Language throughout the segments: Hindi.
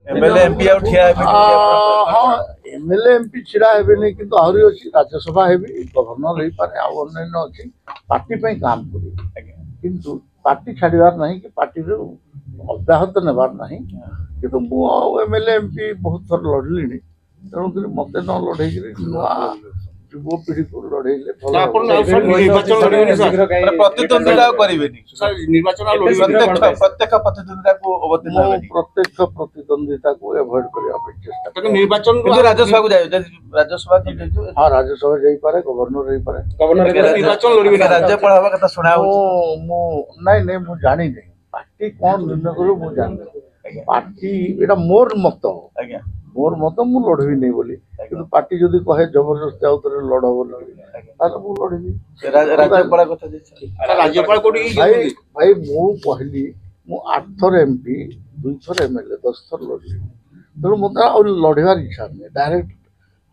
एमएलए एमपी आउ ठिया हाँ एमएलए एमपी छिड़ा हेबे नहीं किंतु आहरी अछि राज्यसभा हेबी गवर्नर हेई पारे आ अन्य अछि पार्टी पे काम करी किंतु पार्टी छाड़िबार नहीं कि पार्टी रो अब्याहत नेबार नहीं किंतु मु एमएलए एमपी बहुत थर लड़लिनी तेणुक मत न लड़े युव पीढ़ी को लड़ेले प्रतिद्वंदिता करेंगे प्रत्येक प्रतिद्वंदिता को प्रत्यक्ष प्रतिद्वंदिता को अवॉइड करने चेष्टा निर्वाचन राज्यसभा को राज्यसभा हाँ राज्यसभा जाई पारे गवर्नर रही पारे निर्वाचन राज्यपाल हवा कथा सुना नहीं नहीं मु जानी नहीं पार्टी कौन निर्णय करू मु जानी पार्टी एटा मोर मत आज्ञा मोर मत मु लड़बी नहीं बोली किंतु पार्टी जदि कहे जबरदस्ती आउतरे लड़ बोली ताले मु लड़बी राज्यपाल कथा राज्यपाल कोठी भाई भाई मु कहली मु 8 थर एमपी 2 थर एमएलए 10 थर लड़ली तेणु मत लड़ार इच्छा नहीं डायरेक्ट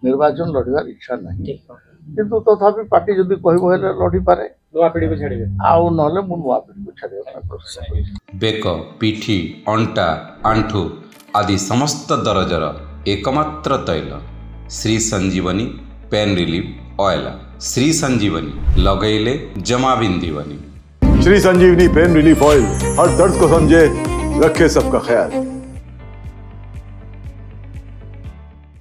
निर्वाचन लड़ार इच्छा नहीं किंतु तथापि पार्टी जदि कहबो हेले लड़ी पारे नुआ पीढ़ी को छाड़िबे आउ नले मु नुआ पीढ़ी को छाड़िबे बेक पिठी अंटा आंठू आदि समस्त दरजर एकमात्र तैल श्री संजीवनी पेन रिलीफ ऑयल श्री संजीवनी लगैले जमा बिंदीवनी। श्री संजीवनी पेन रिलीफ ऑयल हर दर्द को समझे रखे सबका ख्याल।